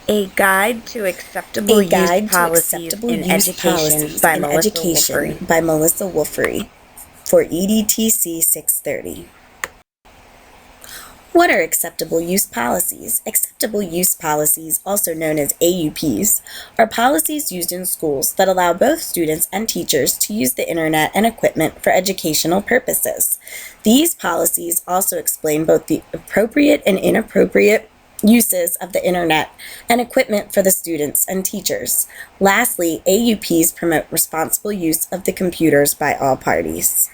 A Guide to Acceptable A Use Guide to Policies Acceptable in Use Education Policies by in Melissa Education Wolfery. by Melissa Wolfery for EDTC 630. What are acceptable use policies? Acceptable use policies, also known as AUPs, are policies used in schools that allow both students and teachers to use the internet and equipment for educational purposes. These policies also explain both the appropriate and inappropriate uses of the internet and equipment for the students and teachers. Lastly, AUPs promote responsible use of the computers by all parties.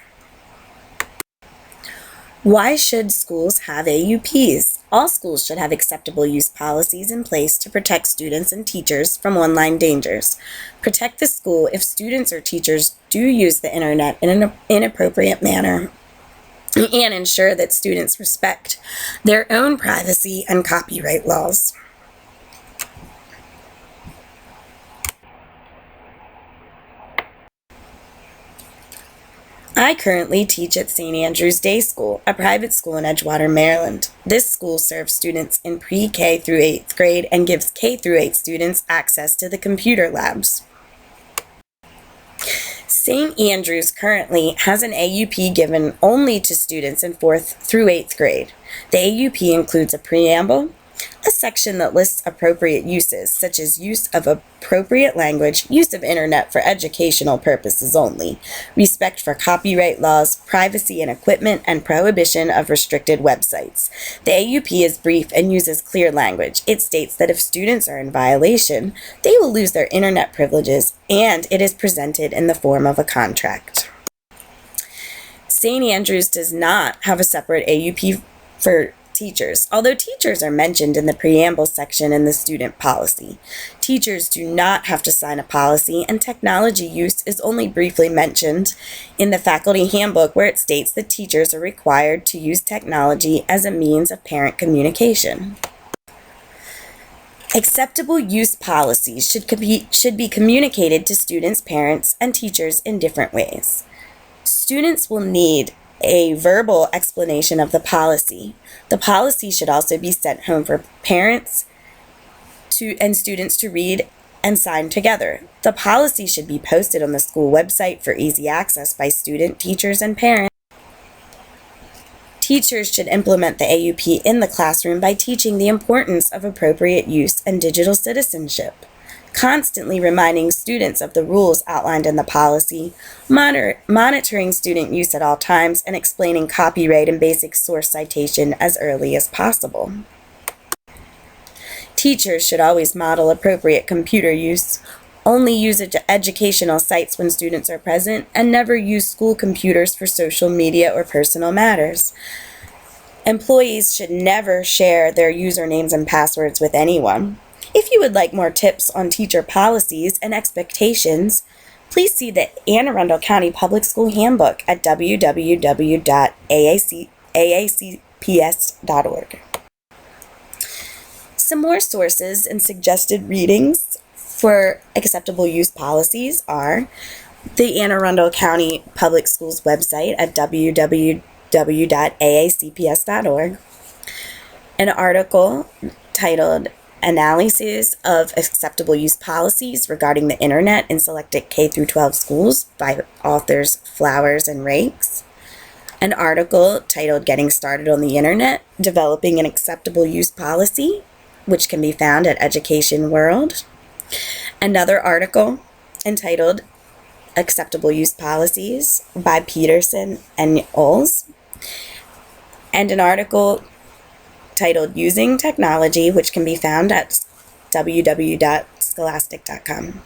Why should schools have AUPs? All schools should have acceptable use policies in place to protect students and teachers from online dangers. Protect the school if students or teachers do use the internet in an inappropriate manner, and ensure that students respect their own privacy and copyright laws. I currently teach at St. Andrew's Day School, a private school in Edgewater, Maryland. This school serves students in pre-K through 8th grade and gives K through 8 students access to the computer labs. St. Andrews currently has an AUP given only to students in 4th through 8th grade. The AUP includes a preamble, a section that lists appropriate uses, such as use of appropriate language, use of internet for educational purposes only, respect for copyright laws, privacy and equipment, and prohibition of restricted websites. The AUP is brief and uses clear language. It states that if students are in violation, they will lose their internet privileges, and it is presented in the form of a contract. St. Andrews does not have a separate AUP for teachers, although teachers are mentioned in the preamble section in the student policy. Teachers do not have to sign a policy, and technology use is only briefly mentioned in the faculty handbook, where it states that teachers are required to use technology as a means of parent communication. Acceptable use policies should be communicated to students, parents, and teachers in different ways. Students will need a verbal explanation of the policy. The policy should also be sent home for parents and students to read and sign together. The policy should be posted on the school website for easy access by student, teachers, and parents. Teachers should implement the AUP in the classroom by teaching the importance of appropriate use and digital citizenship, constantly reminding students of the rules outlined in the policy, monitoring student use at all times, and explaining copyright and basic source citation as early as possible. Teachers should always model appropriate computer use, only use educational sites when students are present, and never use school computers for social media or personal matters. Employees should never share their usernames and passwords with anyone. If you would like more tips on teacher policies and expectations, please see the Anne Arundel County Public School Handbook at www.aacps.org. Some more sources and suggested readings for acceptable use policies are the Anne Arundel County Public Schools website at www.aacps.org, an article titled Analysis of Acceptable Use Policies Regarding the Internet in Selected K-12 Schools by authors Flowers and Rakes, an article titled Getting Started on the Internet, Developing an Acceptable Use Policy, which can be found at Education World, another article entitled Acceptable Use Policies by Peterson and Oles, and an article titled Using Technology, which can be found at www.scholastic.com.